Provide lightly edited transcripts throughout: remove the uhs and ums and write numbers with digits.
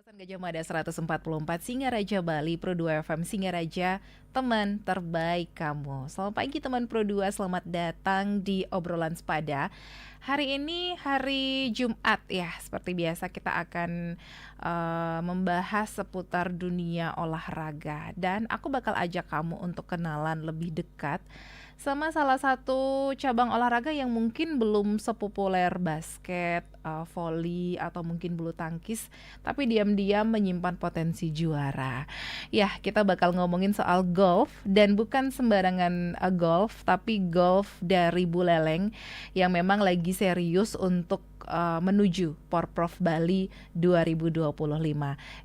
Kawasan Gajah Mada 144 Singaraja Bali, Pro 2 FM Singaraja, teman terbaik kamu. Selamat pagi teman Pro 2, selamat datang di obrolan sepada. Hari ini hari Jumat ya, seperti biasa kita akan membahas seputar dunia olahraga. Dan aku bakal ajak kamu untuk kenalan lebih dekat sama salah satu cabang olahraga yang mungkin belum sepopuler basket, volley, atau mungkin bulu tangkis, tapi diam-diam menyimpan potensi juara. Ya, kita bakal ngomongin soal golf, dan bukan sembarangan golf, tapi golf dari Buleleng yang memang lagi serius untuk menuju Porprov Bali 2025.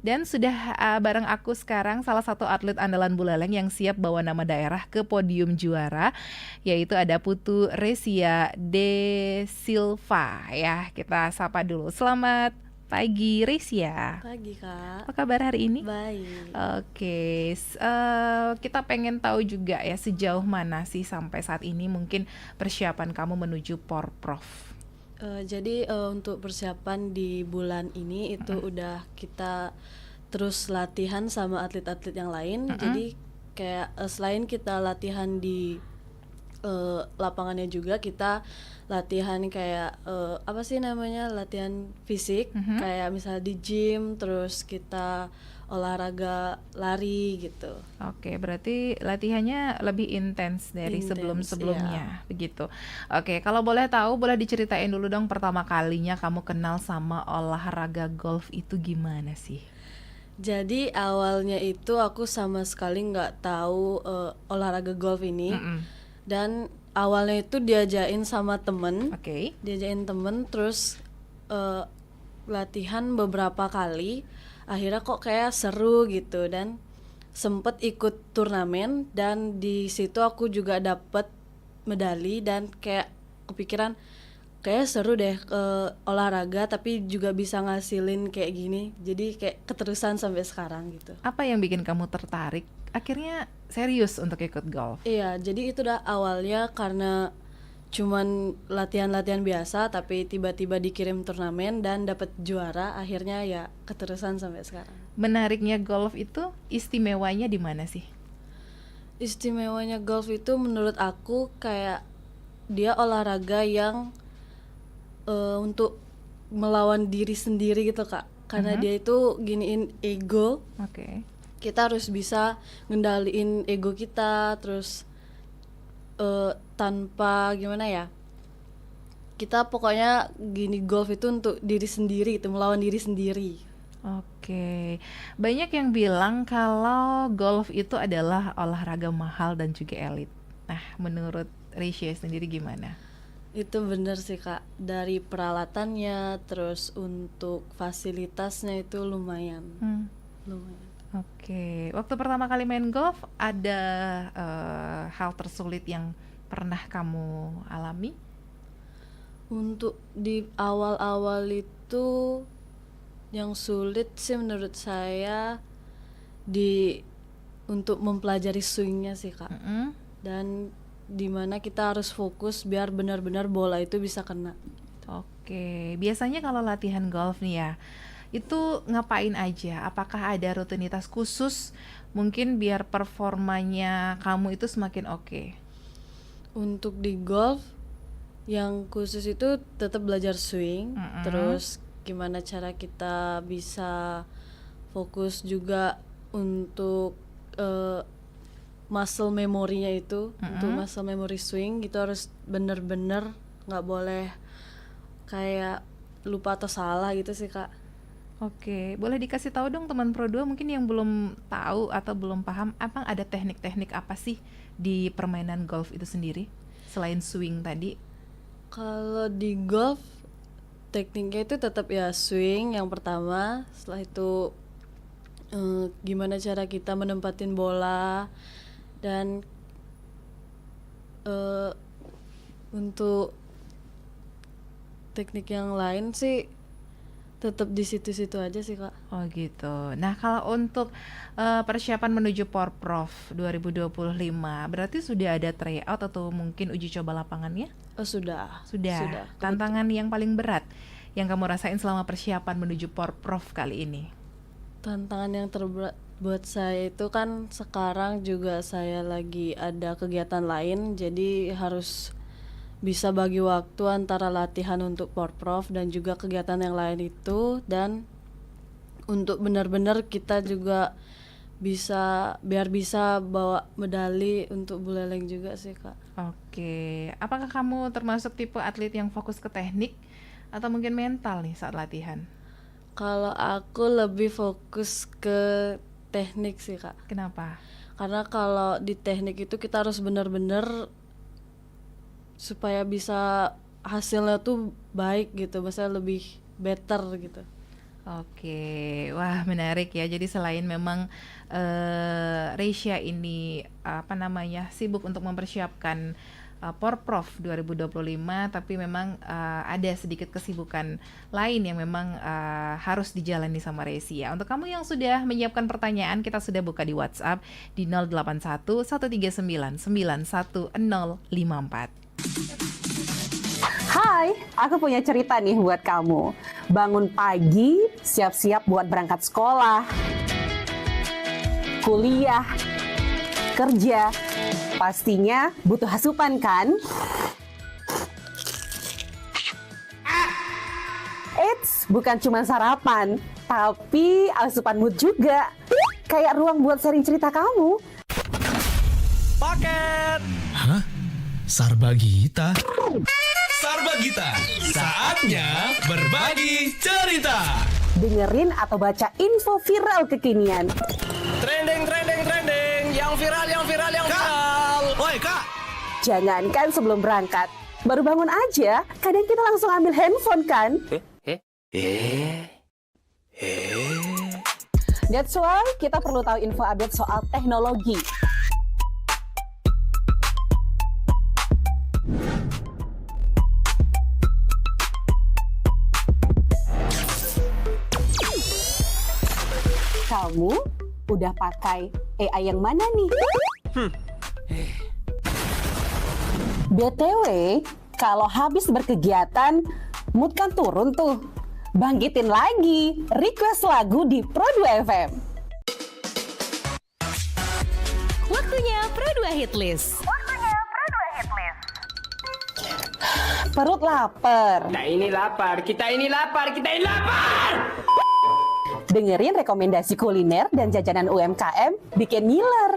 Dan sudah bareng aku sekarang salah satu atlet andalan Buleleng yang siap bawa nama daerah ke podium juara, yaitu ada Putu Resia De Silva ya. Kita sapa dulu. Selamat pagi Resia. Pagi Kak. Apa kabar hari ini? Baik. Oke, kita pengen tahu juga ya sejauh mana sih sampai saat ini mungkin persiapan kamu menuju Porprov. Jadi untuk persiapan di bulan ini itu udah kita terus latihan sama atlet-atlet yang lain. Jadi kayak selain kita latihan di lapangannya juga, kita latihan kayak apa sih namanya, latihan fisik, kayak misalnya di gym, terus kita olahraga lari gitu. Oke, berarti latihannya lebih intens dari Intens, sebelum-sebelumnya, begitu. Oke, kalau boleh tahu, boleh diceritain dulu dong pertama kalinya kamu kenal sama olahraga golf itu gimana sih? Jadi awalnya itu aku sama sekali nggak tahu olahraga golf ini. Dan awalnya itu diajain sama temen, Oke. diajain temen, terus latihan beberapa kali. Akhirnya kok kayak seru gitu, dan sempet ikut turnamen, dan di situ aku juga dapet medali, dan kayak kepikiran kayak seru deh olahraga tapi juga bisa ngasilin kayak gini. Jadi kayak keterusan sampai sekarang gitu. Apa yang bikin kamu tertarik? Akhirnya serius untuk ikut golf. Iya, jadi itu udah awalnya karena cuman latihan-latihan biasa, tapi tiba-tiba dikirim turnamen dan dapat juara, akhirnya ya keterusan sampai sekarang. Menariknya golf itu istimewanya di mana sih? Istimewanya golf itu menurut aku kayak dia olahraga yang untuk melawan diri sendiri gitu Kak. Karena dia itu giniin ego. Oke. Kita harus bisa ngendaliin ego kita, terus tanpa gimana ya, kita pokoknya gini, golf itu untuk diri sendiri, itu melawan diri sendiri. Oke, banyak yang bilang kalau golf itu adalah olahraga mahal dan juga elit. Nah, menurut Risha sendiri gimana? Itu bener sih Kak, dari peralatannya, terus untuk fasilitasnya itu lumayan. Oke, waktu pertama kali main golf ada hal tersulit yang pernah kamu alami? Untuk di awal-awal itu yang sulit sih menurut saya untuk mempelajari swingnya sih Kak. Dan dimana kita harus fokus biar benar-benar bola itu bisa kena. Oke, biasanya kalau latihan golf nih ya, itu ngapain aja? Apakah ada rutinitas khusus mungkin biar performanya kamu itu semakin oke? Untuk di golf yang khusus itu tetap belajar swing, terus gimana cara kita bisa fokus juga untuk muscle memorinya itu, untuk muscle memory swing gitu harus bener-bener nggak boleh kayak lupa atau salah gitu sih Kak. Oke, boleh dikasih tahu dong teman Pro 2 mungkin yang belum tahu atau belum paham, apa ada teknik-teknik apa sih di permainan golf itu sendiri selain swing tadi? Kalau di golf tekniknya itu tetap ya swing yang pertama, setelah itu gimana cara kita menempatin bola, dan untuk teknik yang lain sih tetap di situ-situ aja sih Kak. Oh gitu. Nah kalau untuk persiapan menuju Porprov 2025, berarti sudah ada tryout atau mungkin uji coba lapangannya? Sudah. Tantangan yang paling berat yang kamu rasain selama persiapan menuju Porprov kali ini? Tantangan yang terberat buat saya itu kan sekarang juga saya lagi ada kegiatan lain, jadi harus bisa bagi waktu antara latihan untuk Porprov dan juga kegiatan yang lain itu, dan untuk benar-benar kita juga biar bisa bawa medali untuk Buleleng juga sih Kak. Oke, apakah kamu termasuk tipe atlet yang fokus ke teknik atau mungkin mental nih saat latihan? Kalau aku lebih fokus ke teknik sih Kak, Kenapa? karena kalau di teknik itu kita harus benar-benar supaya bisa hasilnya tuh baik gitu, maksudnya lebih better gitu. Oke, wah menarik ya. Jadi selain memang Reisha ini sibuk untuk mempersiapkan Porprov 2025, tapi memang ada sedikit kesibukan lain yang memang harus dijalani sama Reisha. Untuk kamu yang sudah menyiapkan pertanyaan, kita sudah buka di WhatsApp di 081 139 91054. Hai, aku punya cerita nih buat kamu. Bangun pagi, siap-siap buat berangkat sekolah, kuliah, kerja. Pastinya butuh asupan kan? Eits, bukan cuma sarapan, tapi asupan mood juga. Kayak ruang buat sharing cerita kamu. Paket! Hah? Sarbagita? Sarbagita, saatnya berbagi cerita. Dengerin atau baca info viral kekinian. Trending, yang viral. Woi Kak, Jangankan sebelum berangkat, baru bangun aja, kadang kita langsung ambil handphone kan? That's why kita perlu tahu info update soal teknologi. Kamu udah pakai AI yang mana nih? BTW, kalau habis berkegiatan, mood kan turun tuh. Bangkitin lagi, request lagu di Pro2 FM. Waktunya Pro2 Hitlist. Perut lapar. Kita ini lapar. Dengerin rekomendasi kuliner dan jajanan UMKM bikin ngiler.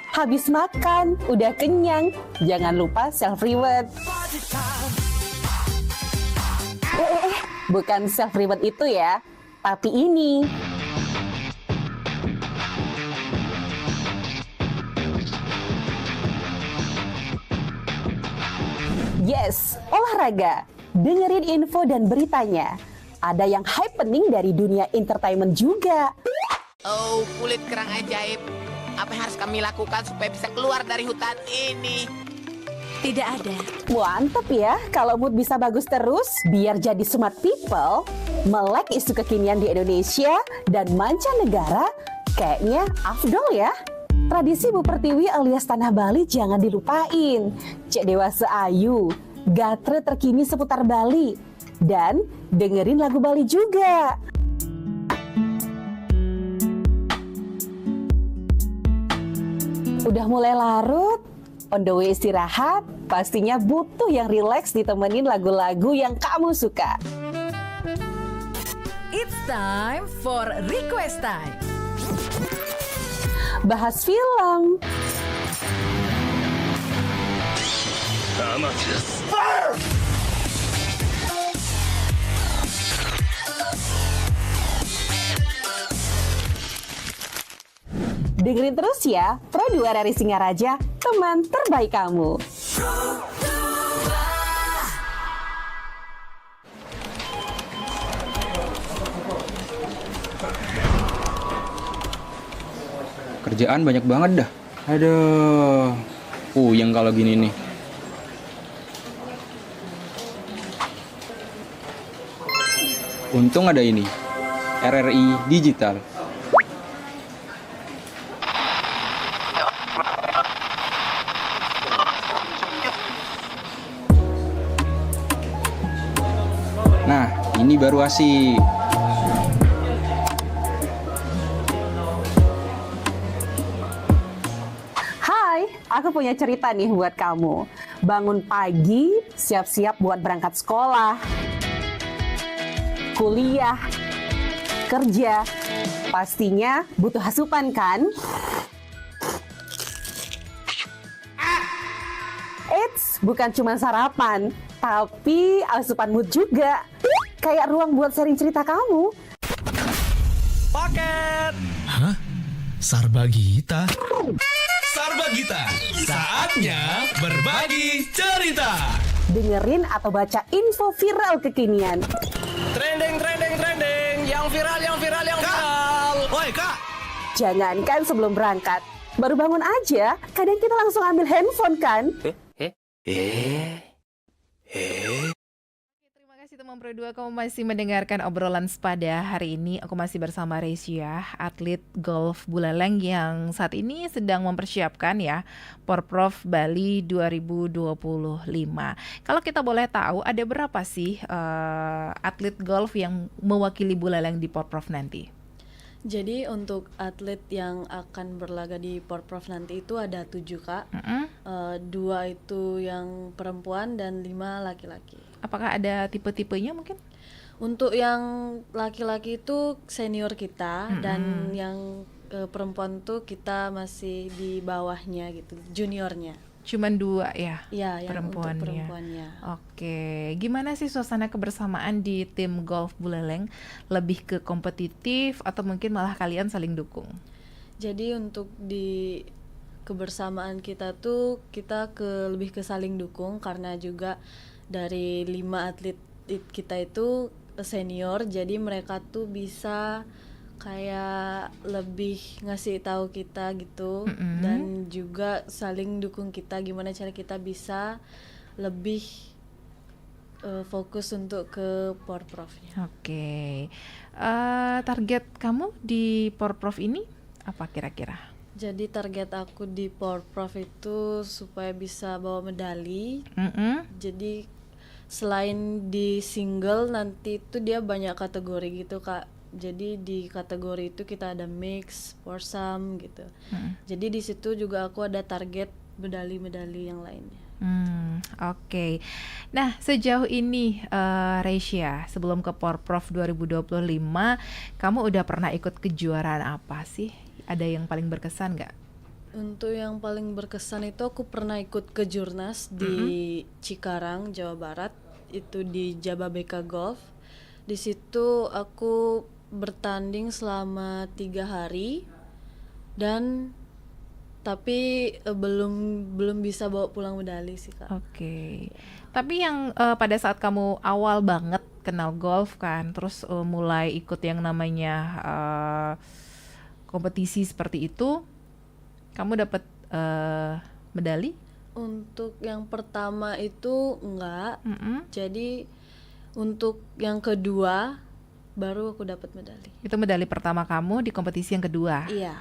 Habis makan, udah kenyang, jangan lupa self-reward. Bukan self-reward itu ya, tapi ini. Yes, olahraga. Dengerin info dan beritanya. Ada yang happening dari dunia entertainment juga. Oh, kulit kerang ajaib. Apa yang harus kami lakukan supaya bisa keluar dari hutan ini? Tidak ada. Mantep ya, kalau mood bisa bagus terus, biar jadi smart people, melek isu kekinian di Indonesia dan mancanegara, kayaknya afdol ya. Tradisi Bu Pertiwi alias Tanah Bali jangan dilupain. Cek Dewasa Ayu, gatre terkini seputar Bali. Dan dengerin lagu Bali juga. Udah mulai larut, on the way istirahat, pastinya butuh yang rileks ditemenin lagu-lagu yang kamu suka. It's time for request time. Bahas film, dengerin terus ya, Pro2 dari Singaraja, teman terbaik kamu. Kerjaan banyak banget dah. Aduh, puyeng kalau gini nih. Untung ada ini, RRI Digital. Nah, ini baru asik. aku punya cerita nih buat kamu. Bangun pagi, siap-siap buat berangkat sekolah, kuliah, kerja. Pastinya butuh asupan kan? Eits, bukan cuma sarapan, tapi asupan mood juga. Kayak ruang buat sharing cerita kamu. Paket. Hah? Sarbagita? Sarbagita, saatnya berbagi cerita. Dengerin atau baca info viral kekinian. Trending, trending, trending. Yang viral, yang viral, yang viral. Woi, Kak. Jangankan sebelum berangkat, baru bangun aja, kadang kita langsung ambil handphone kan? Terima kasih teman Pro 2, kamu masih mendengarkan obrolan sepada. Hari ini aku masih bersama Resia, atlet golf Buleleng yang saat ini sedang mempersiapkan ya Porprov Bali 2025. Kalau kita boleh tahu, ada berapa sih atlet golf yang mewakili Buleleng di Porprov nanti? Jadi untuk atlet yang akan berlaga di Porprov nanti itu ada 7 Kak. 2 itu yang perempuan dan 5 laki-laki. Apakah ada tipe-tipenya mungkin? Untuk yang laki-laki itu senior kita dan yang perempuan tuh kita masih di bawahnya gitu, juniornya. Cuman 2 ya? Iya, yang untuk perempuannya. perempuannya. Oke, gimana sih suasana kebersamaan di tim golf Buleleng? Lebih ke kompetitif atau mungkin malah kalian saling dukung? Jadi untuk di kebersamaan kita tuh kita lebih ke saling dukung karena juga dari 5 atlet kita itu senior, jadi mereka tuh bisa kayak lebih ngasih tahu kita gitu dan juga saling dukung kita gimana cara kita bisa lebih fokus untuk ke Porprov-nya. Oke, target kamu di Porprov ini apa kira-kira? Jadi target aku di Porprov itu supaya bisa bawa medali. Jadi selain di single nanti itu dia banyak kategori gitu Kak. Jadi di kategori itu kita ada mix, foursome gitu. Jadi di situ juga aku ada target medali-medali yang lainnya. Oke. Nah, sejauh ini Resia, sebelum ke Porprov 2025, kamu udah pernah ikut kejuaraan apa sih? Ada yang paling berkesan nggak? Untuk yang paling berkesan itu aku pernah ikut kejurnas di Cikarang, Jawa Barat. Itu di Jababeka Golf. Di situ aku bertanding selama 3 hari dan tapi belum bisa bawa pulang medali sih Kak. Oke. Tapi yang pada saat kamu awal banget kenal golf kan, terus mulai ikut yang namanya kompetisi seperti itu, kamu dapat medali? Untuk yang pertama itu enggak. Jadi untuk yang kedua baru aku dapat medali. Itu medali pertama kamu di kompetisi yang kedua. Iya.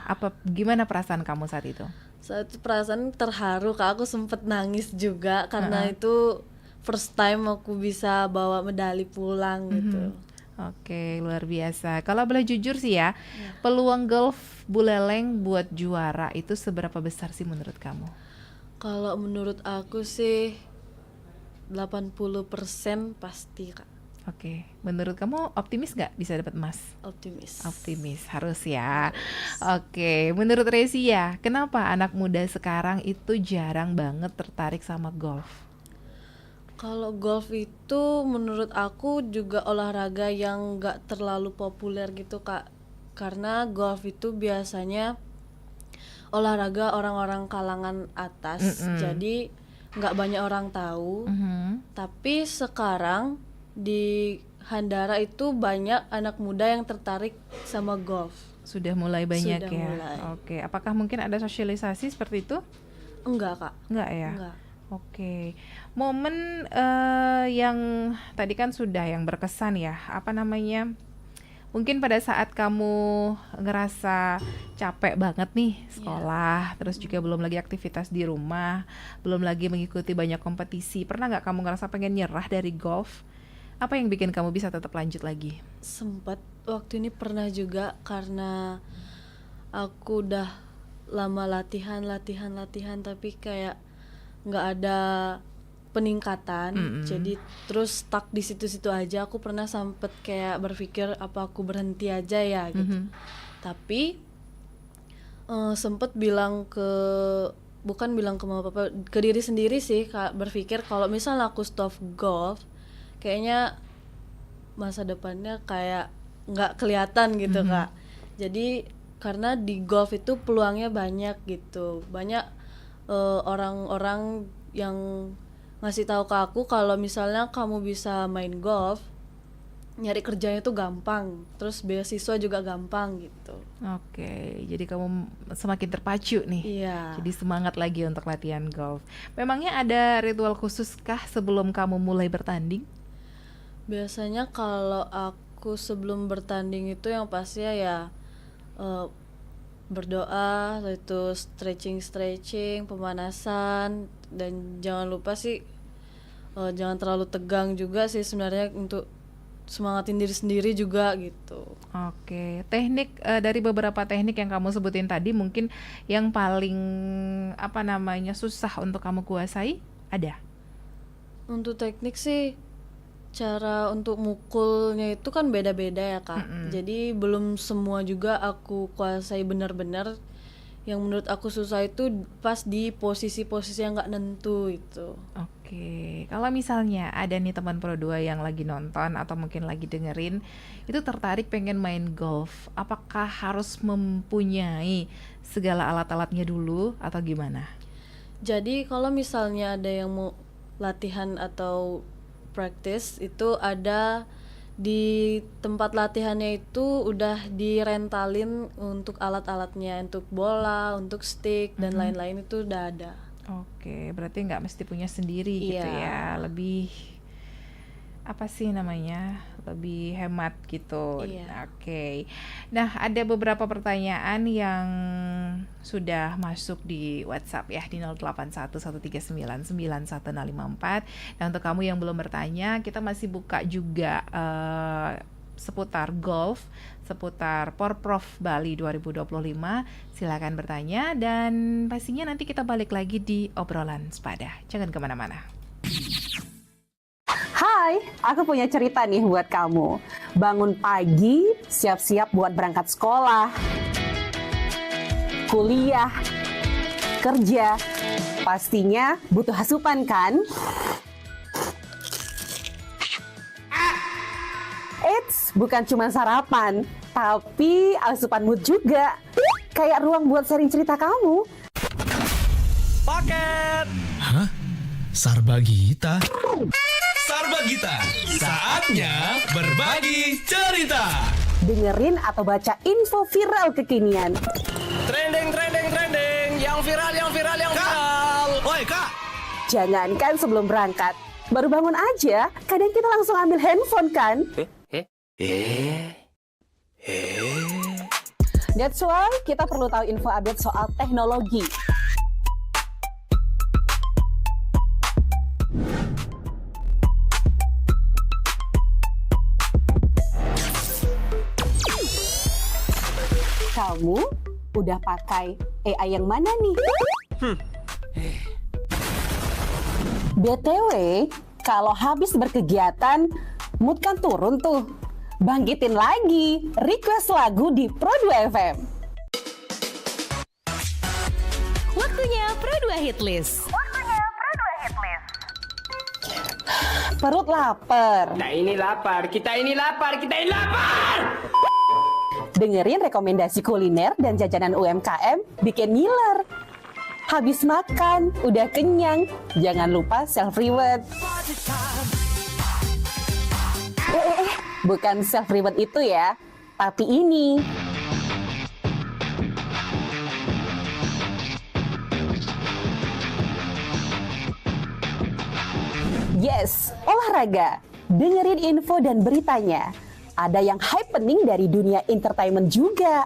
Gimana perasaan kamu saat itu? Saat itu perasaan terharu Kak, aku sempet nangis juga karena itu first time aku bisa bawa medali pulang gitu. Oke, luar biasa. Kalau boleh jujur sih ya, peluang golf Buleleng buat juara itu seberapa besar sih menurut kamu? Kalau menurut aku sih 80% pasti Kak. Oke, menurut kamu optimis nggak bisa dapat emas? Optimis. Optimis, harus ya. Oke, menurut Resia, kenapa anak muda sekarang itu jarang banget tertarik sama golf? Kalau golf itu menurut aku juga olahraga yang nggak terlalu populer gitu Kak. Karena golf itu biasanya olahraga orang-orang kalangan atas, jadi nggak banyak orang tahu. Tapi sekarang di Handara itu banyak anak muda yang tertarik sama golf. Sudah mulai banyak. Sudah ya. mulai. Oke, apakah mungkin ada sosialisasi seperti itu? Enggak Kak. Enggak ya? Enggak. Oke, momen yang tadi kan sudah yang berkesan ya, apa namanya? Mungkin pada saat kamu ngerasa capek banget nih sekolah, terus juga belum lagi aktivitas di rumah, belum lagi mengikuti banyak kompetisi, pernah nggak kamu ngerasa pengen nyerah dari golf? Apa yang bikin kamu bisa tetap lanjut lagi? Sempat waktu ini pernah juga karena aku udah lama latihan tapi kayak nggak ada peningkatan. Jadi terus stuck di situ-situ aja. Aku pernah sempet kayak berpikir apa aku berhenti aja ya gitu. Tapi sempet bukan bilang ke mama papa, ke diri sendiri sih, berpikir kalau misalnya aku stop golf kayaknya masa depannya kayak nggak kelihatan gitu Kak. Jadi karena di golf itu peluangnya banyak gitu, banyak orang-orang yang ngasih tahu ke aku kalau misalnya kamu bisa main golf, nyari kerjanya tuh gampang, terus beasiswa juga gampang gitu. Oke, jadi kamu semakin terpacu nih. Iya. Jadi semangat lagi untuk latihan golf. Memangnya ada ritual khusus kah sebelum kamu mulai bertanding? Biasanya kalau aku sebelum bertanding itu yang pasti ya berdoa, itu stretching, pemanasan, dan jangan lupa sih jangan terlalu tegang juga sih sebenarnya, untuk semangatin diri sendiri juga gitu. Oke, teknik dari beberapa teknik yang kamu sebutin tadi, mungkin yang paling susah untuk kamu kuasai ada? Untuk teknik sih, cara untuk mukulnya itu kan beda-beda ya Kak. Jadi belum semua juga aku kuasai benar-benar. Yang menurut aku susah itu pas di posisi-posisi yang nggak nentu itu. Oke, kalau misalnya ada nih teman Pro 2 yang lagi nonton atau mungkin lagi dengerin, itu tertarik pengen main golf, apakah harus mempunyai segala alat-alatnya dulu atau gimana? Jadi kalau misalnya ada yang mau latihan atau practice, itu ada di tempat latihannya itu udah direntalin untuk alat-alatnya, untuk bola, untuk stick dan lain-lain itu udah ada. Oke, berarti nggak mesti punya sendiri gitu ya, lebih lebih hemat gitu. Iya. Oke, nah ada beberapa pertanyaan yang sudah masuk di WhatsApp ya, di 0811399154. Nah untuk kamu yang belum bertanya, kita masih buka juga seputar golf, seputar Porprov Bali 2025. Silakan bertanya, dan pastinya nanti kita balik lagi di obrolan sepada. Jangan kemana-mana. Hai, aku punya cerita nih buat kamu. Bangun pagi, siap-siap buat berangkat sekolah, kuliah, kerja. Pastinya butuh asupan kan? Eits, bukan cuma sarapan, tapi asupan mood juga. Kayak ruang buat sharing cerita kamu. Paket. Hah? Sarbagita? Sarbagita, saatnya berbagi cerita. Dengerin atau baca info viral kekinian. Trending. Yang viral. Woi kak! Jangankan sebelum berangkat, baru bangun aja, kadang kita langsung ambil handphone kan? That's why kita perlu tahu info update soal teknologi. Kamu udah pakai AI yang mana nih? BTW, kalau habis berkegiatan, mood kan turun tuh. Bangkitin lagi, request lagu di Pro 2 FM. Waktunya Pro 2 Hitlist. Perut lapar. Kita ini lapar. Dengerin rekomendasi kuliner dan jajanan UMKM bikin ngiler. Habis makan, udah kenyang, jangan lupa self-reward. Bukan self-reward itu ya, tapi ini. Yes, olahraga. Dengerin info dan beritanya. Ada yang happening dari dunia entertainment juga.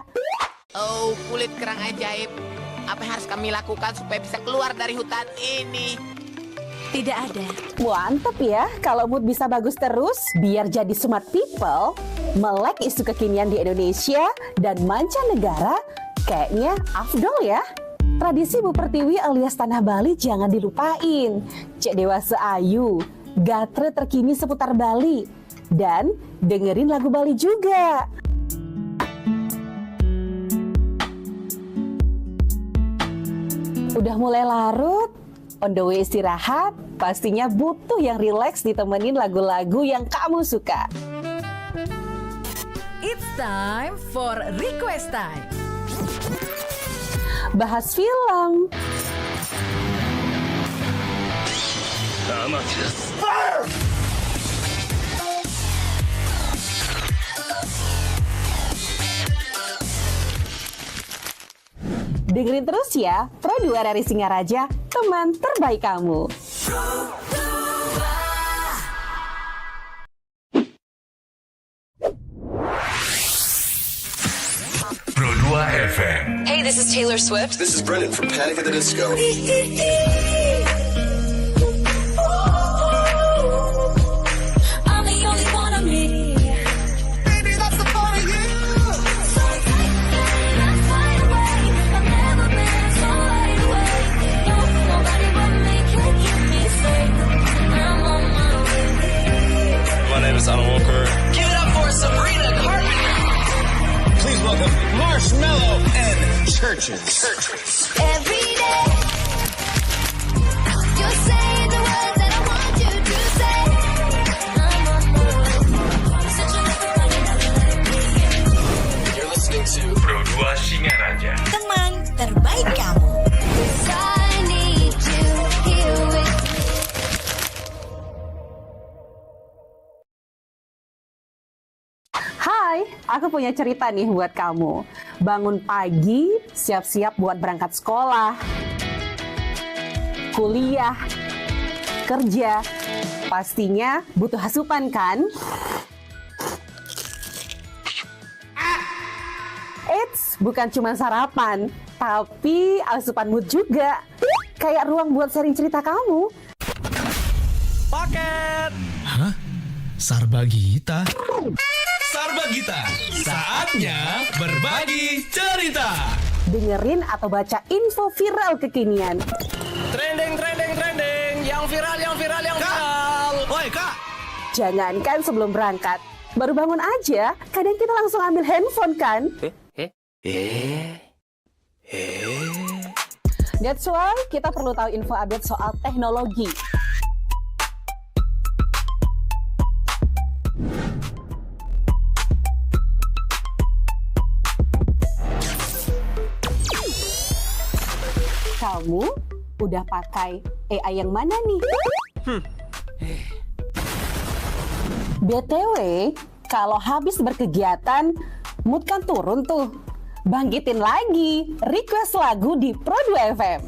Oh, kulit kerang ajaib. Apa yang harus kami lakukan supaya bisa keluar dari hutan ini? Tidak ada. Mantep ya, kalau mood bisa bagus terus, biar jadi smart people, melek isu kekinian di Indonesia dan mancanegara, kayaknya afdol ya. Tradisi Bu Pertiwi alias Tanah Bali jangan dilupain. Cek dewasa ayu, gatre terkini seputar Bali, dan dengerin lagu Bali juga. Udah mulai larut, on the way istirahat, pastinya butuh yang rileks ditemenin lagu-lagu yang kamu suka. It's time for request time. Bahas film, dengerin terus ya Pro 2 dari Singaraja, teman terbaik kamu. Pro 2 FM. Hey, this is Taylor Swift. This is Brendan from Panic at the Disco. I'm the only one of me. Baby, that's the part of you. So tight, let's fly away. I've never been so wide awake. No, nobody but me can keep me safe. I'm on my way. My name is Alan Walker. Give it up for Sabrina Carpenter. Please welcome Marshmello and Churches. Every day, you're saying the words that I want you to say. I'm on my way. Such a You're listening to Pro 2 Singaraja. teman terbaik kamu. I need you here with me. Hai, aku punya cerita nih buat kamu. Bangun pagi, siap-siap buat berangkat sekolah, kuliah, kerja. Pastinya butuh asupan kan? Eits, bukan cuma sarapan, tapi asupan mood juga. Kayak ruang buat sharing cerita kamu. Paket. Hah? Sarbagita? Sarbagita, saatnya berbagi cerita. Dengerin atau baca info viral kekinian. Trending. Yang viral. Woi, Kak. Jangankan sebelum berangkat, baru bangun aja, kadang kita langsung ambil handphone kan? That's why kita perlu tahu info update soal teknologi. Kamu udah pakai AI yang mana nih? BTW, kalau habis berkegiatan, mood kan turun tuh. Bangkitin lagi, request lagu di Pro 2 FM.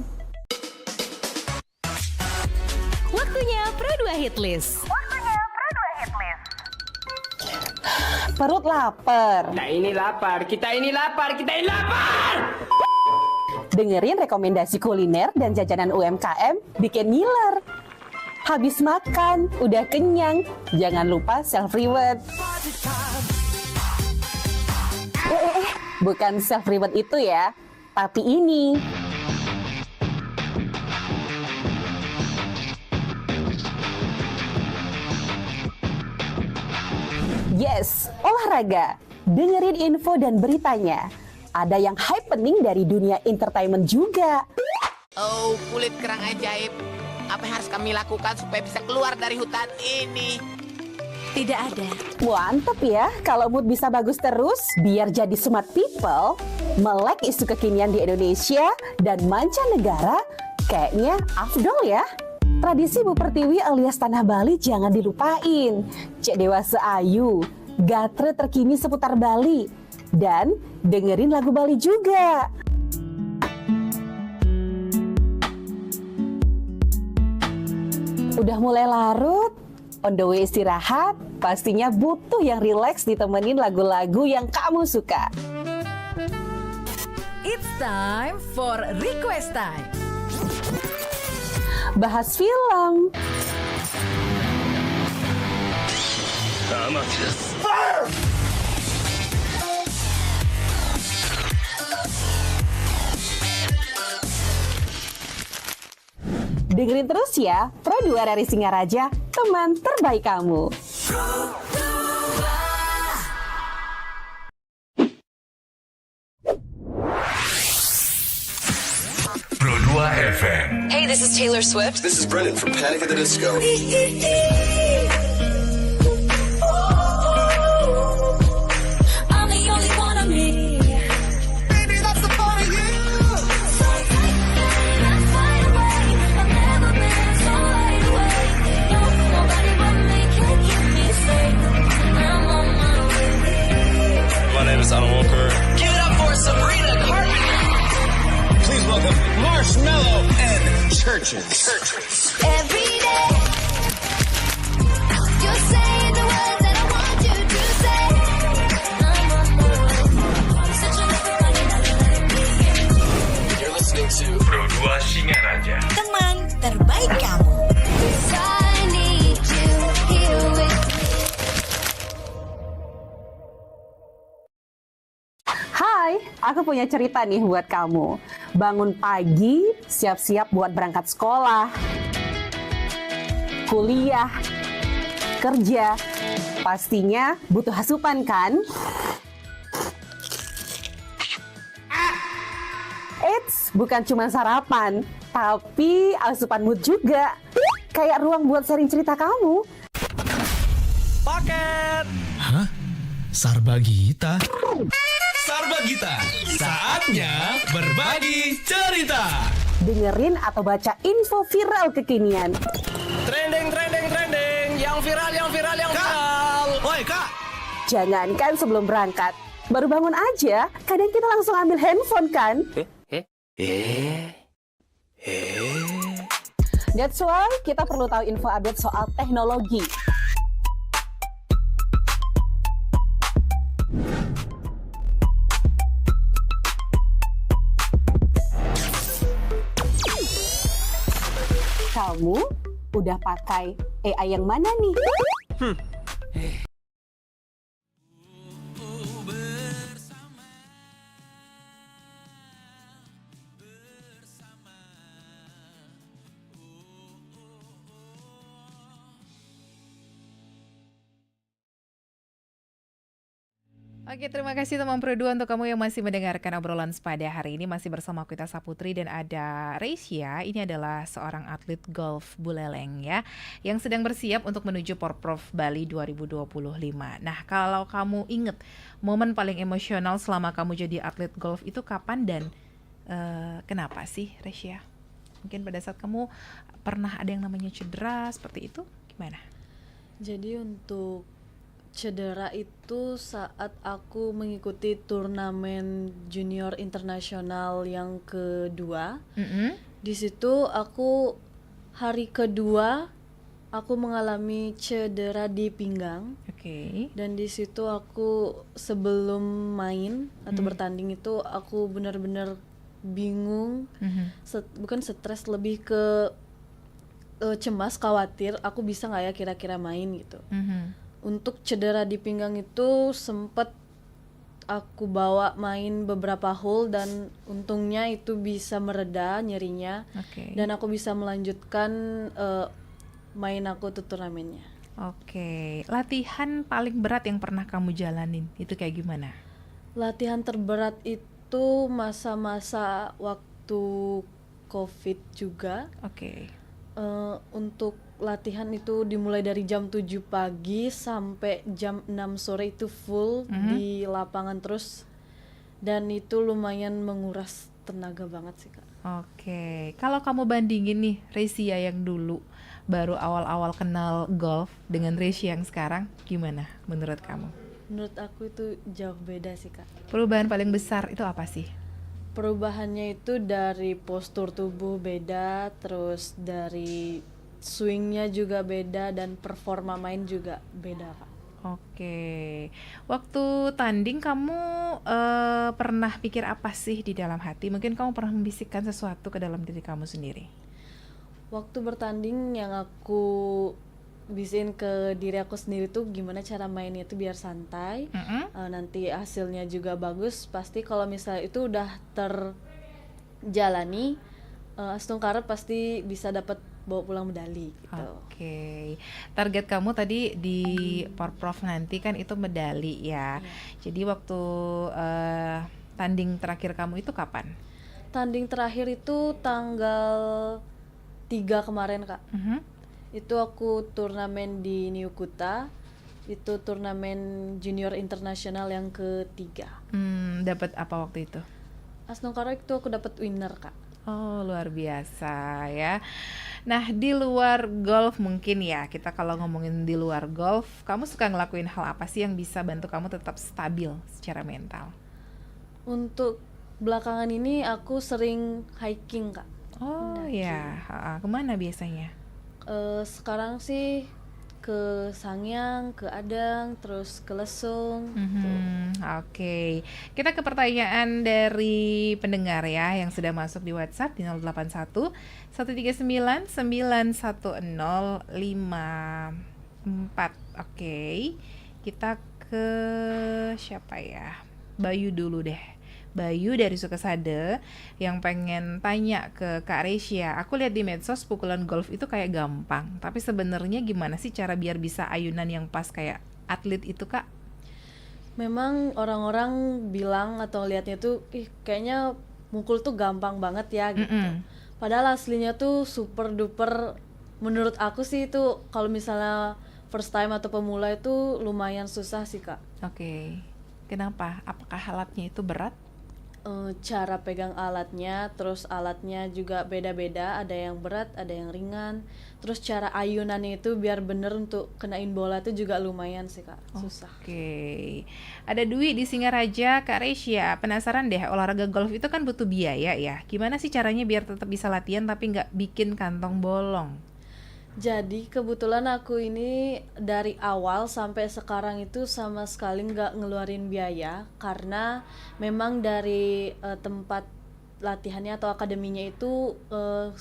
Waktunya Pro 2 Hitlist. Perut lapar. Kita ini lapar. Dengerin rekomendasi kuliner dan jajanan UMKM bikin ngiler. Habis makan, udah kenyang, jangan lupa self-reward. Bukan self-reward itu ya, tapi ini. Yes, olahraga. Dengerin info dan beritanya. Ada yang happening dari dunia entertainment juga. Oh, kulit kerang ajaib. Apa yang harus kami lakukan supaya bisa keluar dari hutan ini? Tidak ada. Mantep ya, kalau mood bisa bagus terus, biar jadi smart people, melek isu kekinian di Indonesia dan mancanegara, kayaknya afdol ya. Tradisi Bu Pertiwi alias Tanah Bali jangan dilupain. Cek dewasa ayu, gatre terkini seputar Bali, dan dengerin lagu Bali juga. Udah mulai larut, on the way istirahat, pastinya butuh yang rileks ditemenin lagu-lagu yang kamu suka. It's time for request time. Bahas film, Dengerin terus ya, Pro 2 dari Singaraja, teman terbaik kamu. Pro 2 FM. Hey, this is Taylor Swift. This is Brendan from Panic at the Disco. I'm the only one of me. Baby, that's the part of you. So let's fly away. I've never been so wide awake. No, nobody but me can keep me safe. I'm on my way. My name is Alan Walker. Give it up for Sabrina Carpenter. Please welcome Marshmello and Churches. Every day, you're saying the words that I want you to say. I'm on my way. Such a You're listening to Pro 2 Singaraja. Teman terbaik kamu. I need you here with me. Hai, aku punya cerita nih buat kamu. Bangun pagi, siap-siap buat berangkat sekolah, kuliah, kerja. Pastinya butuh asupan kan? Eits, bukan cuma sarapan, tapi asupan mood juga. Kayak ruang buat sharing cerita kamu. Paket. Hah? Sarbagita? Sarbagita, saatnya berbagi cerita. Dengerin atau baca info viral kekinian. Trending, trending, trending. Yang viral, yang viral, yang viral. Woi kak, Jangankan sebelum berangkat, baru bangun aja, kadang kita langsung ambil handphone kan? That's why kita perlu tahu info update soal teknologi. Kamu udah pakai AI yang mana nih? Oke, terima kasih teman Pro 2 untuk kamu yang masih mendengarkan obrolan Sepada hari ini. Masih bersama aku Ita Saputri dan ada Reisya. Ini adalah seorang atlet golf buleleng ya, yang sedang bersiap untuk menuju Porprov Bali 2025. Nah, kalau kamu inget momen paling emosional selama kamu jadi atlet golf itu kapan dan kenapa sih Reisya? Mungkin pada saat kamu pernah ada yang namanya cedera seperti itu, gimana? Jadi untuk cedera itu saat aku mengikuti turnamen junior internasional yang kedua. Di situ aku hari kedua aku mengalami cedera di pinggang. Oke. Dan di situ aku sebelum main atau bertanding itu aku benar-benar bingung, bukan stres, lebih ke cemas, khawatir aku bisa nggak ya kira-kira main gitu. Untuk cedera di pinggang itu sempat aku bawa main beberapa hole dan untungnya itu bisa mereda nyerinya. Dan aku bisa melanjutkan main aku tuh turnamennya. Oke, latihan paling berat yang pernah kamu jalanin itu kayak gimana? Latihan terberat itu masa-masa waktu COVID juga. Oke. Untuk latihan itu dimulai dari jam 7 pagi sampai jam 6 sore itu full di lapangan terus, dan itu lumayan menguras tenaga banget sih Kak. Oke, kalau kamu bandingin nih Reisya yang dulu baru awal-awal kenal golf dengan Reisya yang sekarang, gimana menurut kamu? Menurut aku itu jauh beda sih Kak. Perubahan paling besar itu apa sih? Perubahannya itu dari postur tubuh beda, terus dari swingnya juga beda, dan performa main juga beda Kak. Oke, waktu tanding kamu pernah pikir apa sih di dalam hati? Mungkin kamu pernah membisikkan sesuatu ke dalam diri kamu sendiri. Waktu bertanding yang aku bisikin ke diri aku sendiri tuh gimana cara mainnya itu biar santai, nanti hasilnya juga bagus. Pasti kalau misalnya itu udah terjalani, Astungkara pasti bisa dapat bawa pulang medali gitu. Oke. Target kamu tadi di Porprov nanti kan itu medali ya. Jadi waktu tanding terakhir kamu itu kapan? Tanding terakhir itu tanggal 3 kemarin, Kak. Itu aku turnamen di New Kuta. Itu turnamen junior internasional yang ketiga. Dapat apa waktu itu? Astungkara itu aku dapat winner, Kak. Oh, luar biasa ya. Nah, di luar golf mungkin ya, kita kalau ngomongin di luar golf, kamu suka ngelakuin hal apa sih yang bisa bantu kamu tetap stabil secara mental? Untuk belakangan ini aku sering hiking, Kak. Oh ya, kemana biasanya? Sekarang sih ke Sangiang, ke Adang, terus ke Lesung. Oke. Kita ke pertanyaan dari pendengar ya yang sudah masuk di WhatsApp di 081 139 910 54. Oke. Kita ke siapa ya? Bayu dulu deh. Bayu dari Sukasade yang pengen tanya ke Kak Resia. Aku lihat di medsos pukulan golf itu kayak gampang, tapi sebenarnya gimana sih cara biar bisa ayunan yang pas kayak atlet itu, Kak? Memang orang-orang bilang atau lihatnya tuh kayaknya mukul tuh gampang banget ya gitu. Padahal aslinya tuh super duper, menurut aku sih itu kalau misalnya first time atau pemula itu lumayan susah sih, Kak. Oke. Kenapa? Apakah alatnya itu berat? Cara pegang alatnya, terus alatnya juga beda-beda, ada yang berat, ada yang ringan. Terus cara ayunannya itu biar bener untuk kenain bola itu juga lumayan sih, Kak, susah. Oke. Ada Dwi di Singaraja, Kak Resia, penasaran deh, olahraga golf itu kan butuh biaya ya. Gimana sih caranya biar tetap bisa latihan tapi nggak bikin kantong bolong? Jadi kebetulan aku ini dari awal sampai sekarang itu sama sekali nggak ngeluarin biaya, karena memang dari tempat latihannya atau akademinya itu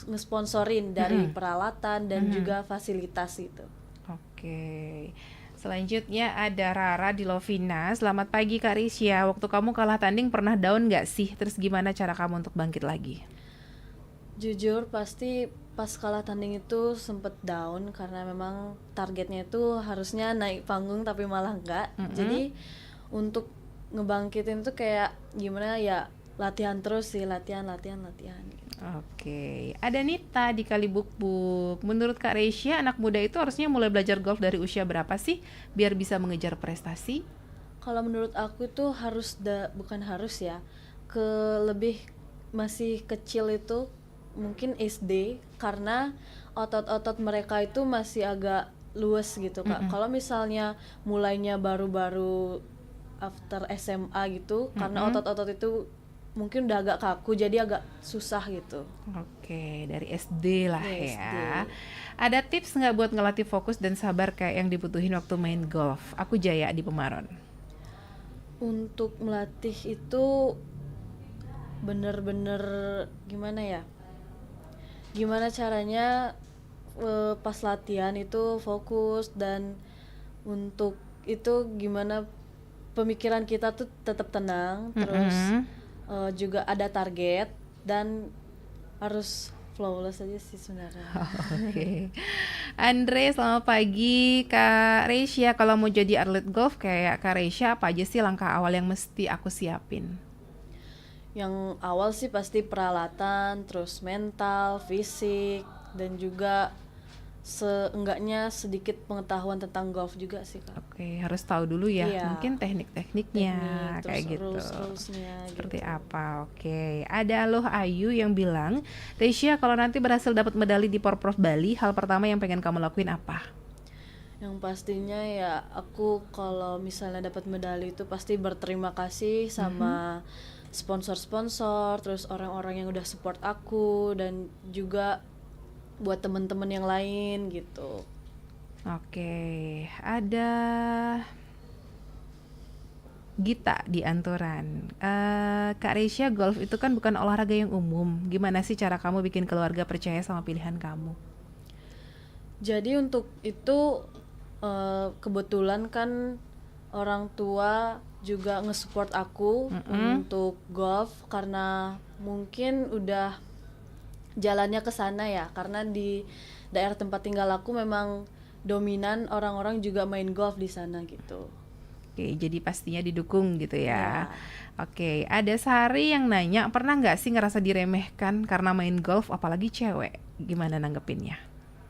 ngesponsorin dari peralatan dan juga fasilitas itu. Oke. Selanjutnya ada Rara di Lovina. Selamat pagi Kak Resia. Waktu kamu kalah tanding pernah down nggak sih? Terus gimana cara kamu untuk bangkit lagi? Jujur pasti pas kalah tanding itu sempet down karena memang targetnya itu harusnya naik panggung tapi malah enggak. Jadi untuk ngebangkitin tuh kayak gimana ya, latihan terus sih, latihan gitu. Oke. Ada Nita di Kalibukbuk. Menurut Kak Resia, anak muda itu harusnya mulai belajar golf dari usia berapa sih biar bisa mengejar prestasi? Kalau menurut aku itu bukan harus ya, ke lebih masih kecil itu mungkin SD, karena otot-otot mereka itu masih agak luas gitu, Kak. Kalau misalnya mulainya baru-baru after SMA gitu, karena otot-otot itu mungkin udah agak kaku, jadi agak susah gitu. Oke, dari SD lah Dari ya. SD. Ada tips nggak buat ngelatih fokus dan sabar kayak yang dibutuhin waktu main golf? Aku Jaya di Pemaron. Untuk melatih itu bener-bener gimana ya? Gimana caranya pas latihan itu fokus, dan untuk itu gimana pemikiran kita tuh tetap tenang, terus juga ada target dan harus flawless aja sih sebenarnya. Oke. Andre, selamat pagi Kak Resia. Kalau mau jadi atlet golf kayak Kak Resia, apa aja sih langkah awal yang mesti aku siapin? Yang awal sih pasti peralatan, terus mental, fisik, dan juga seenggaknya sedikit pengetahuan tentang golf juga sih, Kak. Oke, harus tahu dulu ya, Iya. mungkin teknik-tekniknya kayak gitu. Rules-rulesnya Seperti gitu. apa? Oke. Ada Aloh Ayu yang bilang, Resia kalau nanti berhasil dapat medali di Porprov Bali, hal pertama yang pengen kamu lakuin apa? Yang pastinya ya aku kalau misalnya dapat medali itu pasti berterima kasih sama sponsor-sponsor, terus orang-orang yang udah support aku, dan juga buat temen-temen yang lain gitu. Oke, ada Gita di Anturan. Kak Resia, golf itu kan bukan olahraga yang umum. Gimana sih cara kamu bikin keluarga percaya sama pilihan kamu? Jadi untuk itu kebetulan kan orang tua juga nge-support aku untuk golf, karena mungkin udah jalannya ke sana ya, karena di daerah tempat tinggal aku memang dominan orang-orang juga main golf di sana gitu. Oke, jadi pastinya didukung gitu ya. Oke, ada Sari yang nanya, pernah nggak sih ngerasa diremehkan karena main golf, apalagi cewek? Gimana nanggepinnya?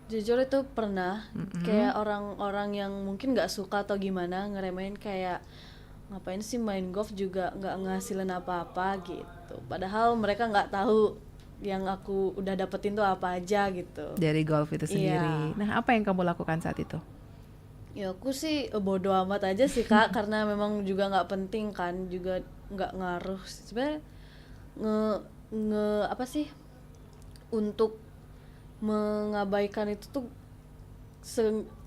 Jujur itu pernah, kayak orang-orang yang mungkin nggak suka atau gimana ngeremehin kayak ngapain sih main golf juga nggak ngasilin apa-apa gitu. Padahal mereka nggak tahu yang aku udah dapetin tuh apa aja gitu. Dari golf itu sendiri. Nah, apa yang kamu lakukan saat itu? Ya aku sih bodo amat aja sih Kak, karena memang juga nggak penting kan, juga nggak ngaruh. Sebenarnya apa sih, untuk mengabaikan itu tuh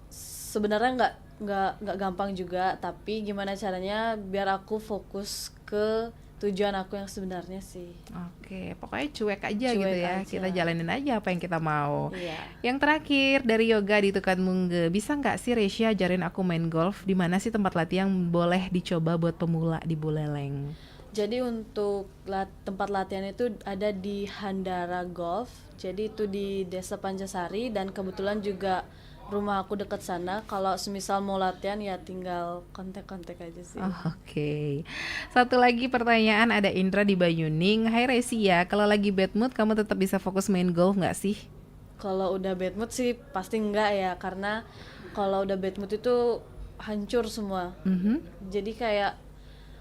sebenarnya nggak gampang juga, tapi gimana caranya biar aku fokus ke tujuan aku yang sebenarnya sih. Oke, pokoknya cuek aja Cuek gitu ya. aja. Kita jalanin aja apa yang kita mau. Iya. Yang terakhir dari Yoga di Tukanmungge, bisa nggak sih Resya ajarin aku main golf? Di mana sih tempat latihan yang boleh dicoba buat pemula di Buleleng? Jadi untuk tempat latihan itu ada di Handara Golf. Jadi itu di Desa Pancasari, dan kebetulan juga rumah aku dekat sana. Kalau semisal mau latihan ya tinggal kontak-kontak aja sih. Oke. Satu lagi pertanyaan, ada Indra di Banyuning. Hai Resya, kalau lagi bad mood kamu tetap bisa fokus main golf nggak sih? Kalau udah bad mood sih pasti enggak ya, karena kalau udah bad mood itu hancur semua. Jadi kayak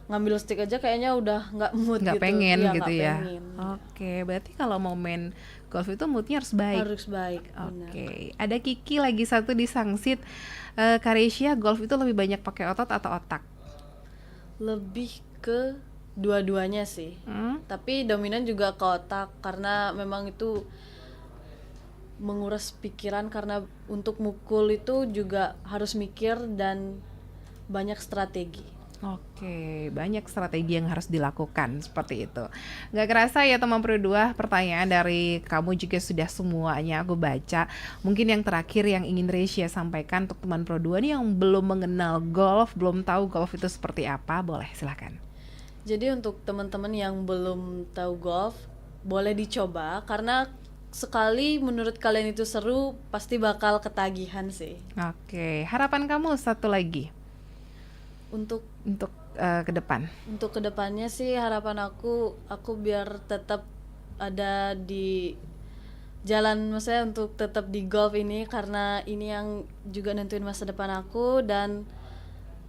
ngambil stick aja kayaknya udah nggak mood Nggak gitu. pengen Iya, gitu nggak ya. pengen. Oke, berarti kalau mau main golf itu moodnya harus baik. Harus baik. Benar. Oke, ada Kiki lagi satu di Sangsit. Karesya, golf itu lebih banyak pakai otot atau otak? Lebih ke dua-duanya sih. Tapi dominan juga ke otak, karena memang itu menguras pikiran, karena untuk mukul itu juga harus mikir dan banyak strategi. Oke, banyak strategi yang harus dilakukan seperti itu. Gak kerasa ya teman Pro 2, pertanyaan dari kamu juga sudah semuanya aku baca. Mungkin yang terakhir yang ingin Resya sampaikan untuk teman Pro 2 nih yang belum mengenal golf, belum tahu golf itu seperti apa, boleh silakan. Jadi untuk teman-teman yang belum tahu golf, boleh dicoba, karena sekali menurut kalian itu seru, pasti bakal ketagihan sih. Oke, harapan kamu satu lagi Untuk ke depan. Untuk kedepannya sih harapan aku biar tetap ada di jalan, maksudnya untuk tetap di golf ini, karena ini yang juga nentuin masa depan aku, dan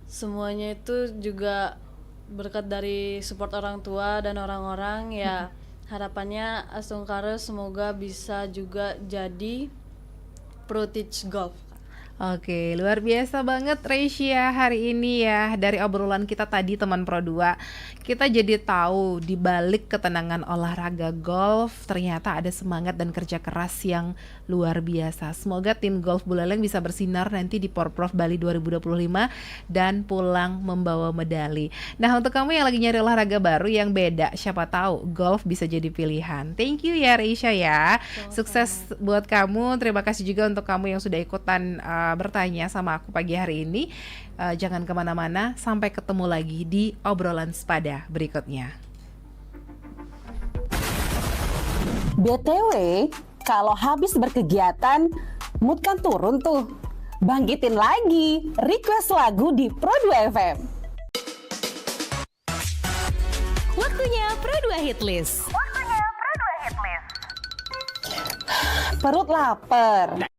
semuanya itu juga berkat dari support orang tua dan orang-orang ya. Harapannya Astungkara semoga bisa juga jadi pro teach golf. Oke, luar biasa banget Resya hari ini ya. Dari obrolan kita tadi teman Pro 2, kita jadi tahu di balik ketenangan olahraga golf ternyata ada semangat dan kerja keras yang luar biasa. Semoga tim golf Buleleng bisa bersinar nanti di Porprov Bali 2025 dan pulang membawa medali. Nah, untuk kamu yang lagi nyari olahraga baru yang beda, siapa tahu golf bisa jadi pilihan. Thank you ya Resya ya. Sukses buat kamu. Terima kasih juga untuk kamu yang sudah ikutan bertanya sama aku pagi hari ini. Jangan kemana-mana, sampai ketemu lagi di obrolan sepada berikutnya. BTW, kalau habis berkegiatan, mood kan turun tuh. Bangkitin lagi, request lagu di Pro 2 FM. Waktunya Pro 2 Hitlist. Perut lapar.